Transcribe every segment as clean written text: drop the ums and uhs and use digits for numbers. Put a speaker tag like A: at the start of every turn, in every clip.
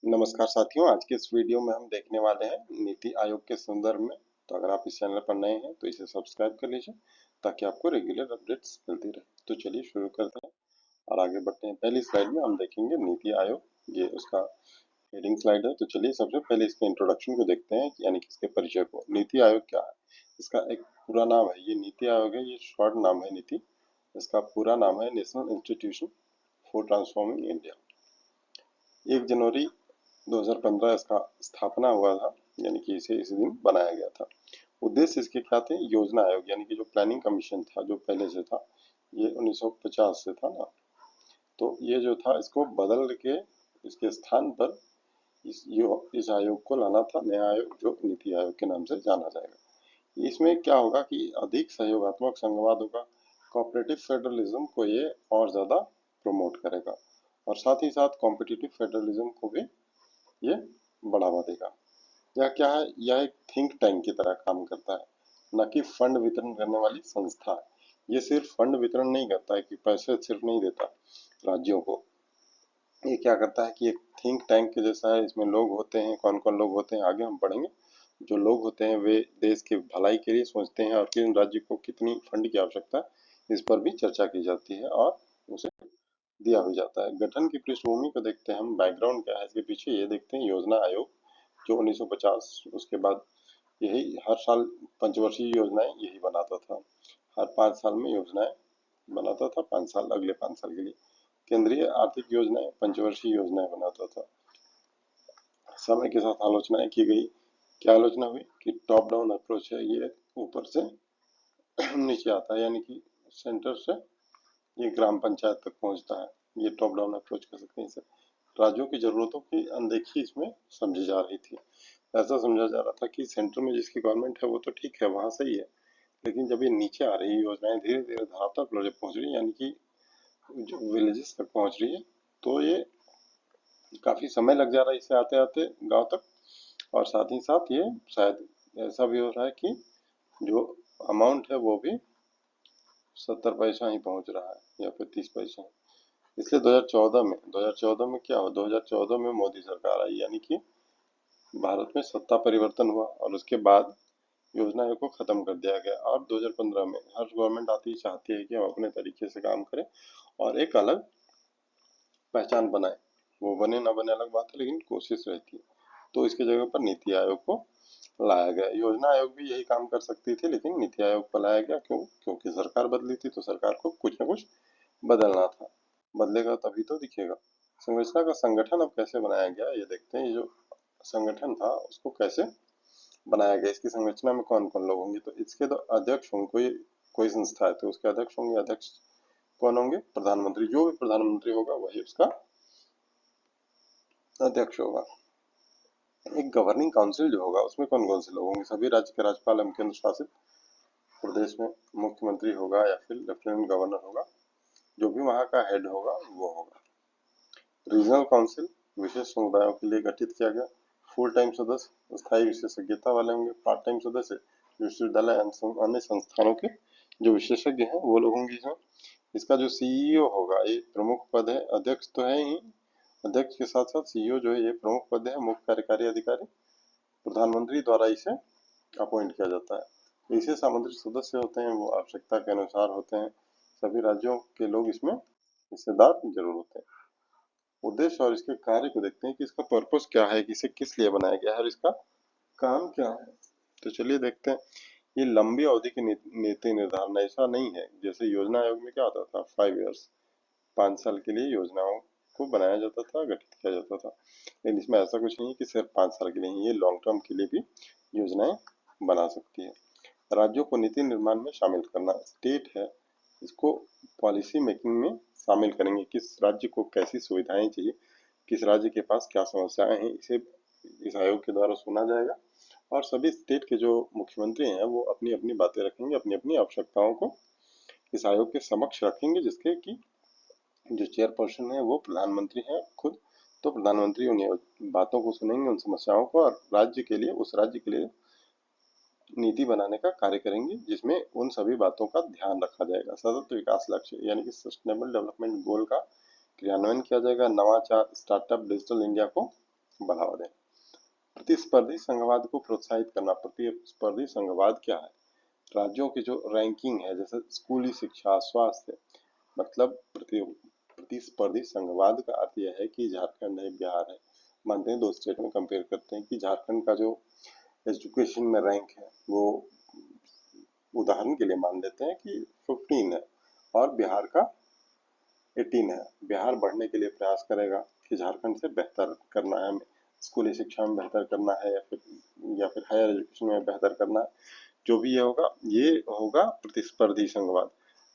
A: नमस्कार साथियों, आज के इस वीडियो में हम देखने वाले हैं नीति आयोग के संदर्भ में। तो अगर आप इस चैनल पर नए हैं तो इसे सब्सक्राइब कर लीजिए ताकि आपको रेगुलर अपडेट्स मिलती रहे। तो चलिए शुरू करते हैं और आगे बढ़ते हैं। पहली स्लाइड में हम देखेंगे नीति आयोग, ये उसका हेडिंग स्लाइड है। तो चलिए सबसे पहले इसके इंट्रोडक्शन को देखते हैं, यानी कि इसके परिचय को। नीति आयोग क्या है? इसका एक पूरा नाम है, ये नीति आयोग है, ये शॉर्ट नाम है नीति। इसका पूरा नाम है national institution for transforming India. 1 जनवरी 2015 इसका स्थापना हुआ था, यानी कि इसे इसी दिन बनाया गया था। उद्देश्य इसके क्या थे? योजना आयोग, यानी कि जो प्लानिंग कमीशन था जो पहले से था, ये 1950 से था ना, तो ये जो था इसको बदल के इसके स्थान पर इस आयोग को लाना था, नया आयोग जो नीति आयोग के नाम से जाना जाएगा। इसमें क्या होगा कि अधिक सहयोगात्मक संघवाद होगा, कोऑपरेटिव फेडरलिज्म को ये और ज्यादा प्रमोट करेगा, और साथ ही साथ कॉम्पिटिटिव फेडरलिज्म को भी ये बढ़ावा देगा। यह क्या है? यह एक थिंक टैंक की तरह काम करता है, न कि फंड वितरण करने वाली संस्था है। ये सिर्फ फंड वितरण नहीं करता है, कि पैसे सिर्फ नहीं देता राज्यों को। ये क्या करता है कि एक थिंक टैंक के जैसा है। इसमें लोग होते हैं, कौन कौन लोग होते हैं आगे हम पढ़ेंगे। जो लोग होते हैं वे देश की भलाई के लिए सोचते हैं, और किन राज्य को कितनी फंड की आवश्यकता है इस पर भी चर्चा की जाती है और उसे दिया भी जाता है। गठन की पृष्ठभूमि को देखते हैं हम, बैकग्राउंड क्या है इसके पीछे, ये देखते हैं। योजना आयोग जो 1950, उसके बाद यही हर साल पंचवर्षीय योजनाएं यही बनाता था। हर 5 साल में योजनाएं बनाता था, 5 साल, अगले 5 साल के लिए। केंद्रीय आर्थिक योजनाएं, पंचवर्षीय योजनाएं बनाता था। समय के साथ आलोचनाएं की गई। क्या आलोचना हुई कि टॉप डाउन अप्रोच है, ये ऊपर से नीचे आता है, यानी कि सेंटर से ये ग्राम पंचायत तक पहुंचता है। ये टॉप डाउन अप्रोच कह सकते हैं इसे। राज्यों की जरूरतों की अनदेखी इसमें समझी जा रही थी। ऐसा समझा जा रहा था कि सेंटर में जिसकी गवर्नमेंट है वो तो ठीक है, वहां सही है, लेकिन जब ये नीचे आ रही योजनाएं धीरे धीरे धरातल पर पहुंच रही है, यानी कि जो विलेजेस तक पहुंच रही है, तो ये काफी समय लग जा रहा है इसे आते आते गांव तक। और साथ ही साथ ये शायद ऐसा भी हो रहा है कि जो अमाउंट है वो भी 70 पैसा ही पहुंच रहा है, या फिर 30 पैसा। इसलिए 2014 में क्या हुआ? 2014 में मोदी सरकार आई, यानी कि भारत में सत्ता परिवर्तन हुआ, और उसके बाद योजना आयोग को खत्म कर दिया गया। और 2015 में हर गवर्नमेंट आती ही चाहती है कि हम अपने तरीके से काम करें और एक अलग पहचान बनाए। वो बने ना बने अलग बात है, लेकिन कोशिश रहती है। तो इसकी जगह पर नीति आयोग को लाया गया। योजना आयोग भी यही काम कर सकती थी, लेकिन नीति आयोग को लाया गया। क्यों? क्योंकि सरकार बदली थी, तो सरकार को कुछ ना कुछ बदलना था। बदलेगा तभी तो दिखेगा। संरचना का संगठन अब कैसे बनाया गया ये देखते हैं। ये जो संगठन था उसको कैसे बनाया गया, इसकी संरचना में कौन कौन लोग होंगे। तो इसके तो अध्यक्ष होंगे, कोई संस्था है तो उसके अध्यक्ष होंगे। अध्यक्ष कौन होंगे? प्रधानमंत्री। जो भी प्रधानमंत्री होगा वही उसका अध्यक्ष होगा। एक गवर्निंग काउंसिल जो होगा उसमें कौन कौन से लोग होंगे? सभी राज्य के राज्यपाल एवं केंद्र शासित प्रदेश में मुख्यमंत्री होगा, या फिर लेफ्टिनेंट गवर्नर होगा। जो भी वहां का हेड होगा वो होगा। रीजनल काउंसिल विशेष समुदायों के लिए गठित किया गया। फुल टाइम सदस्य स्थायी विशेषज्ञता वाले होंगे। पार्ट टाइम सदस्य विश्वविद्यालय अन्य संस्थानों के जो विशेषज्ञ हैं वो लोग होंगे इसमें। इसका जो सीईओ होगा, ये प्रमुख पद है। अध्यक्ष तो है ही, अध्यक्ष के साथ साथ सीईओ जो है ये प्रमुख पद है, मुख्य कार्यकारी अधिकारी। प्रधानमंत्री द्वारा इसे अपॉइंट किया जाता है। इसे सामंत्रित सदस्य होते हैं, वो आवश्यकता के अनुसार होते हैं। सभी राज्यों के लोग इसमें हिस्सेदार जरूर होते हैं। उद्देश्य और इसके कार्य को देखते हैं कि इसका पर्पस क्या है, कि इसे किस लिए बनाया गया है और इसका काम क्या है। तो चलिए देखते हैं। ये लंबी अवधि की नीति निर्धारण ऐसा नहीं है जैसे योजना आयोग में क्या होता था, 5 इयर्स, 5 साल के लिए योजनाओं को बनाया जाता था, गठित किया जाता था। लेकिन इसमें ऐसा कुछ नहीं है कि सिर्फ 5 साल के लिए ही, ये लॉन्ग टर्म के लिए भी योजनाएं बना सकती है। राज्यों को नीति निर्माण में शामिल करना, स्टेट है इसको पॉलिसी मेकिंग में शामिल करेंगे। किस राज्य को कैसी सुविधाएं चाहिए, किस राज्य के पास क्या समस्याएं हैं, इसे इस आयोग के द्वारा सुना जाएगा। और सभी स्टेट के जो मुख्यमंत्री हैं वो अपनी अपनी बातें रखेंगे, अपनी अपनी आवश्यकताओं को इस आयोग के समक्ष रखेंगे, जिसके कि जो चेयरपर्सन है वो प्रधानमंत्री है खुद। तो प्रधानमंत्री उन बातों को सुनेंगे, उन समस्याओं को, और राज्य के लिए, उस राज्य के लिए नीति बनाने का कार्य करेंगे, जिसमें उन सभी बातों का ध्यान रखा जाएगा। सतत विकास लक्ष्य यानी कि सस्टेनेबल डेवलपमेंट गोल का क्रियान्वयन किया जाएगा। नवाचार, स्टार्टअप, डिजिटल इंडिया को बढ़ावा देना। प्रतिस्पर्धी संघवाद को प्रोत्साहित करना। प्रतिस्पर्धी संघवाद क्या है? राज्यों की जो रैंकिंग है, जैसे स्कूली शिक्षा, स्वास्थ्य, मतलब प्रतिस्पर्धी संघवाद का अर्थ यह है कि झारखंड है, बिहार है, मानते हैं दो स्टेट में कंपेयर करते हैं कि झारखंड का जो एजुकेशन में रैंक है वो उदाहरण के लिए मान लेते हैं कि 15 है और बिहार का 18 है। बिहार बढ़ने के लिए प्रयास करेगा कि झारखंड से बेहतर करना है, हमें स्कूली शिक्षा में बेहतर करना है या फिर हायर एजुकेशन में बेहतर करना है। जो भी ये होगा प्रतिस्पर्धी संघवाद।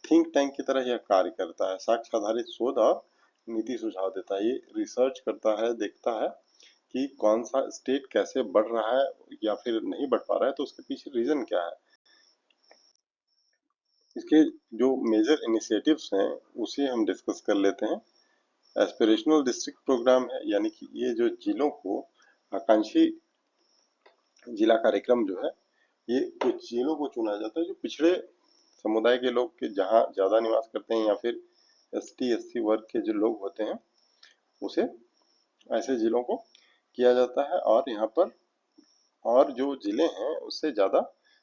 A: थिंक टैंक की तरह यह कार्य करता है, साक्ष्य आधारित शोध और नीति सुझाव देता है। ये रिसर्च करता है, देखता है कि कौन सा स्टेट कैसे बढ़ रहा है या फिर नहीं बढ़ पा रहा है, तो उसके पीछे रीजन क्या है। इसके जो मेजर इनिशिएटिव्स हैं उसे हम डिस्कस कर लेते हैं। एस्पिरेशनल डिस्ट्रिक्ट प्रोग्राम है, यानी कि ये जो जिलों को आकांक्षी जिला कार्यक्रम जो है, ये कुछ जिलों को चुना जाता है जो पिछड़े समुदाय के लोग के जहाँ ज्यादा निवास करते हैं या फिर एसटी एससी वर्ग के जो लोग होते हैं, उसे ऐसे जिलों को किया जाता है और यहाँ पर और जो जिले हैं उससे ज्यादा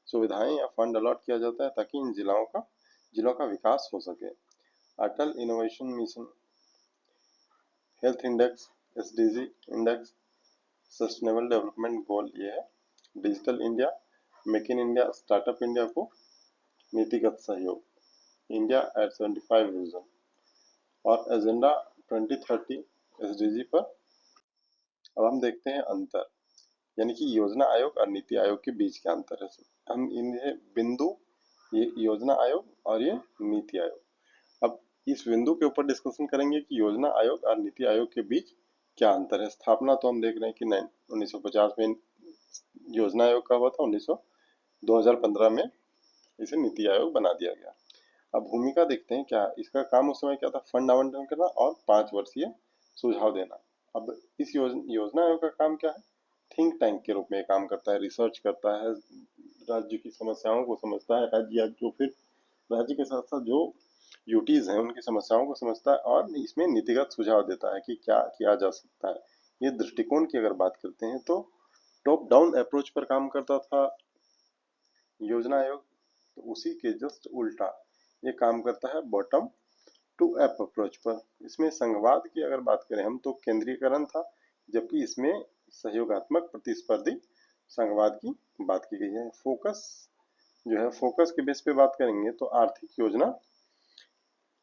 A: सुविधाएं या फंड अलॉट किया जाता है ताकि इन जिलों का विकास हो सके। Atal innovation mission, health index, SDG index, sustainable development goal ये है। Digital India, make in India, startup India को नीतिगत सहयोग, इंडिया एट 75 विजन और एजेंडा 2030 एसडीजी पर। अब हम देखते हैं अंतर, यानी कि योजना आयोग और नीति आयोग के बीच क्या अंतर है। हम इन्हें बिंदु, ये योजना आयोग और ये नीति आयोग। अब इस बिंदु के ऊपर डिस्कशन करेंगे कि योजना आयोग और नीति आयोग के बीच क्या अंतर है। स्थापना तो हम देख रहे हैं कि 1950 में योजना आयोग का हुआ था, 2015 में इसे नीति आयोग बना दिया गया। अब भूमिका देखते हैं क्या इसका काम उस समय क्या था, फंड आवंटन करना और 5 वर्षीय सुझाव देना। अब इस योजना आयोग का काम क्या है, थिंक टैंक के रूप में काम करता है, रिसर्च करता है, राज्य की समस्याओं को समझता है, राज्य या जो फिर राज्य के साथ साथ जो यूटीज हैं उनकी समस्याओं को समझता है और इसमें नीतिगत सुझाव देता है कि क्या किया जा सकता है। ये दृष्टिकोण की अगर बात करते हैं तो टॉप डाउन अप्रोच पर काम करता था योजना आयोग, तो उसी के जस्ट उल्टा ये काम करता है बॉटम टू अप अप्रोच पर। इसमें संघवाद की अगर बात करें हम तो केंद्रीकरण था, जबकि इसमें सहयोगात्मक प्रतिस्पर्धी संघवाद की बात की गई है। फोकस जो है, फोकस के बेस पे बात करेंगे तो आर्थिक योजना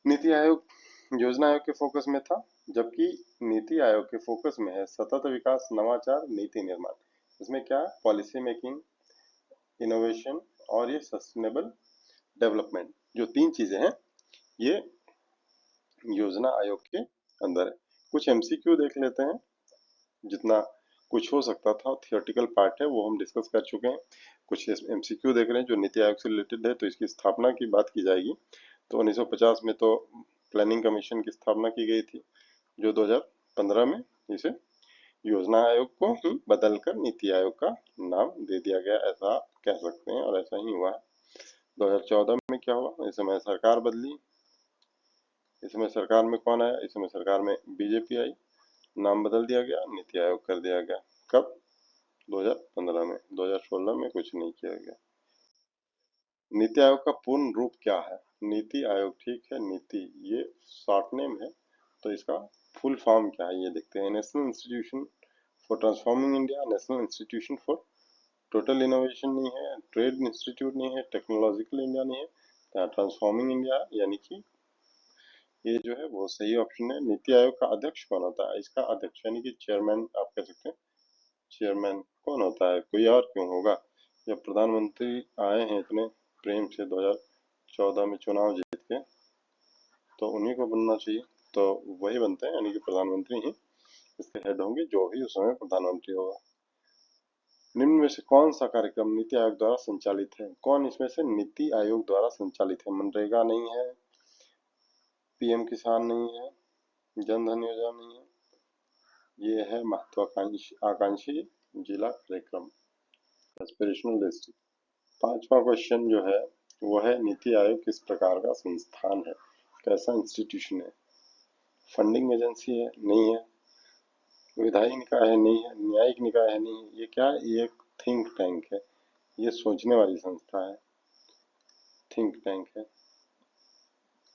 A: नीति आयोग योजना आयोग के फोकस में था, जबकि नीति आयोग के फोकस में है सतत विकास, नवाचार, नीति निर्माण। इसमें क्या है, पॉलिसी मेकिंग, इनोवेशन और ये सस्टेनेबल डेवलपमेंट, जो 3 चीजें हैं ये योजना आयोग के अंदर है। कुछ एमसीक्यू देख लेते हैं, जितना कुछ हो सकता था थियोरेटिकल पार्ट है वो हम डिस्कस कर चुके हैं। कुछ एमसीक्यू देख रहे हैं जो नीति आयोग से रिलेटेड है। तो इसकी स्थापना की बात की जाएगी तो 1950 में तो प्लानिंग कमीशन की स्थापना की गई थी, जो 2015 में इसे योजना आयोग को ही बदलकर नीति आयोग का नाम दे दिया गया, ऐसा कह सकते हैं और ऐसा ही हुआ है। 2014 में क्या हुआ, इस समय सरकार बदली, इस समय सरकार में कौन आया, इस समय सरकार में बीजेपी आई, नाम बदल दिया गया, नीति आयोग कर दिया गया। कब, 2015 में। 2016 में कुछ नहीं किया गया। नीति आयोग का पूर्ण रूप क्या है, नीति आयोग, ठीक है, नीति ये शॉर्ट नेम है, तो इसका फुल फॉर्म क्या है ये देखते हैं। National institution for transforming India, national institution for total innovation नहीं है, ट्रेड इंस्टीट्यूट नहीं है, टेक्नोलॉजिकल इंडिया नहीं है, ट्रांसफॉर्मिंग इंडिया, यानी कि ये जो है वो सही ऑप्शन है। नीति आयोग का अध्यक्ष कौन होता है, इसका अध्यक्ष यानी कि चेयरमैन आप कह सकते हैं। चेयरमैन कौन होता है, कोई और क्यों होगा, जब प्रधानमंत्री आए हैं इतने प्रेम से 2014 में चुनाव जीत के, तो उन्हीं को बनना चाहिए, तो वही बनते हैं, यानी कि प्रधानमंत्री ही इसके हेड होंगे, जो भी उस समय प्रधानमंत्री होगा। निम्न में से कौन सा कार्यक्रम नीति आयोग द्वारा संचालित है, कौन इसमें से नीति आयोग द्वारा संचालित है। मनरेगा नहीं है, पीएम किसान नहीं है, जन धन योजना नहीं है, ये है महत्वाकांक्षी आकांक्षी जिला कार्यक्रम, एस्पिरेशनल डिस्ट्रिक्ट। 5वां क्वेश्चन जो है वो है नीति आयोग किस प्रकार का संस्थान है, कैसा इंस्टीट्यूशन है। फंडिंग एजेंसी है, नहीं है। विधायी निकाय है नहीं है, न्यायिक निकाय है नहीं है, ये क्या है? ये एक थिंक टैंक है, ये सोचने वाली संस्था है, थिंक टैंक है।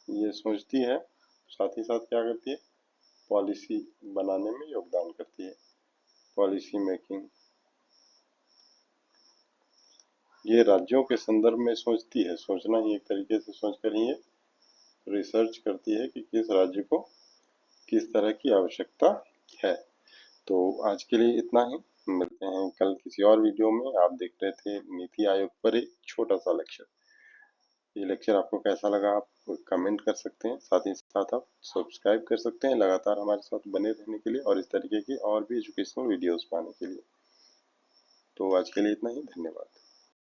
A: ये सोचती है, साथ ही साथ क्या करती है, पॉलिसी बनाने में योगदान करती है, पॉलिसी मेकिंग। ये राज्यों के संदर्भ में सोचती है, सोचना ही एक तरीके से सोचकर ही ये रिसर्च करती है कि किस राज्य को किस तरह की आवश्यकता है। तो आज के लिए इतना ही, मिलते हैं कल किसी और वीडियो में। आप देख रहे थे नीति आयोग पर एक छोटा सा लेक्चर। ये लेक्चर आपको कैसा लगा आप कमेंट कर सकते हैं, साथ ही साथ आप सब्सक्राइब कर सकते हैं लगातार हमारे साथ बने रहने के लिए और इस तरीके की और भी एजुकेशनल वीडियोस पाने के लिए। तो आज के लिए इतना ही, धन्यवाद।